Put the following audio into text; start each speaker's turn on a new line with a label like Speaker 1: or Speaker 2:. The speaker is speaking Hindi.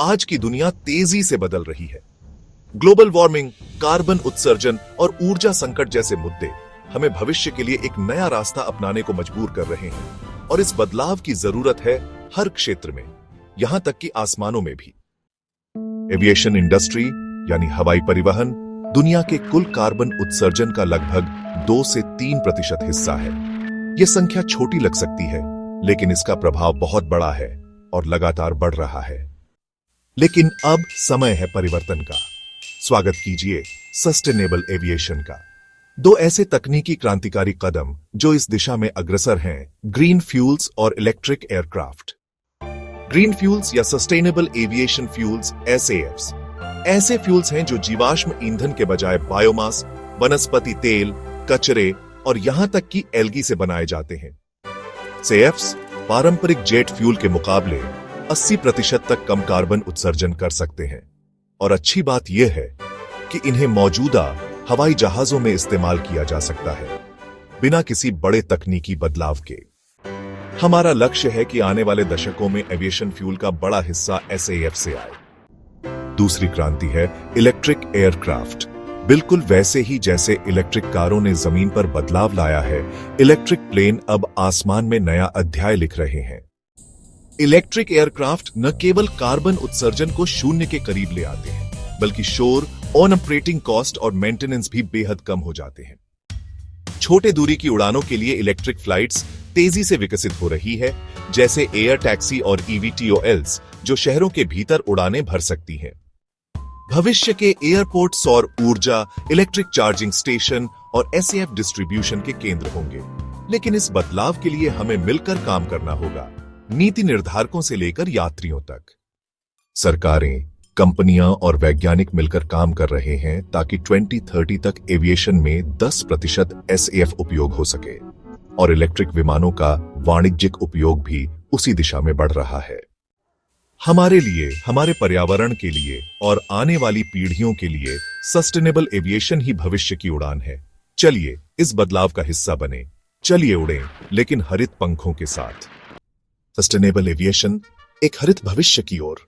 Speaker 1: आज की दुनिया तेजी से बदल रही है। ग्लोबल वार्मिंग, कार्बन उत्सर्जन और ऊर्जा संकट जैसे मुद्दे हमें भविष्य के लिए एक नया रास्ता अपनाने को मजबूर कर रहे हैं और इस बदलाव की जरूरत है हर क्षेत्र में, यहां तक कि आसमानों में भी। एविएशन इंडस्ट्री यानी हवाई परिवहन दुनिया के कुल कार्बन उत्सर्जन का लगभग 2 से 3% हिस्सा है। यह संख्या छोटी लग सकती है, लेकिन इसका प्रभाव बहुत बड़ा है और लगातार बढ़ रहा है। लेकिन अब समय है परिवर्तन का। स्वागत कीजिए सस्टेनेबल एविएशन का। 2 ऐसे तकनीकी क्रांतिकारी कदम जो इस दिशा में अग्रसर हैं, ग्रीन फ्यूल्स और इलेक्ट्रिक एयरक्राफ्ट। ग्रीन फ्यूल्स या सस्टेनेबल एविएशन फ्यूल्स SAFs ऐसे फ्यूल्स हैं जो जीवाश्म ईंधन के बजाय बायोमास, वनस्पति तेल, कचरे और यहां तक कि एल्गी से बनाए जाते हैं। SAFs पारंपरिक जेट फ्यूल के मुकाबले 80% तक कम कार्बन उत्सर्जन कर सकते हैं और अच्छी बात यह है कि इन्हें मौजूदा हवाई जहाजों में इस्तेमाल किया जा सकता है बिना किसी बड़े तकनीकी बदलाव के। हमारा लक्ष्य है कि आने वाले दशकों में एविएशन फ्यूल का बड़ा हिस्सा SAF से आए। दूसरी क्रांति है इलेक्ट्रिक एयरक्राफ्ट। बिल्कुल वैसे ही जैसे इलेक्ट्रिक कारों ने जमीन पर बदलाव लाया है, इलेक्ट्रिक प्लेन अब आसमान में नया अध्याय लिख रहे हैं। इलेक्ट्रिक एयरक्राफ्ट न केवल कार्बन उत्सर्जन को शून्य के करीब ले आते हैं, बल्कि शोर, ऑन ऑपरेटिंग कॉस्ट और मेंटेनेंस भी बेहद कम हो जाते हैं। छोटे दूरी की उड़ानों के लिए इलेक्ट्रिक फ्लाइट्स तेजी से विकसित हो रही है, जैसे एयर टैक्सी और EVTOLs, जो शहरों के भीतर उड़ानें भर सकती हैं। भविष्य के एयरपोर्ट सौर ऊर्जा, इलेक्ट्रिक चार्जिंग स्टेशन और SAF डिस्ट्रीब्यूशन के केंद्र होंगे। लेकिन इस बदलाव के लिए हमें मिलकर काम करना होगा, नीति निर्धारकों से लेकर यात्रियों तक। सरकारें, कंपनियां और वैज्ञानिक मिलकर काम कर रहे हैं ताकि 2030 तक एविएशन में 10% SAF उपयोग हो सके और इलेक्ट्रिक विमानों का वाणिज्यिक उपयोग भी उसी दिशा में बढ़ रहा है। हमारे लिए, हमारे पर्यावरण के लिए और आने वाली पीढ़ियों के लिए सस्टेनेबल एविएशन ही भविष्य की उड़ान है। चलिए इस बदलाव का हिस्सा बने। चलिए उड़ें, लेकिन हरित पंखों के साथ। सस्टेनेबल एविएशन, एक हरित भविष्य की ओर।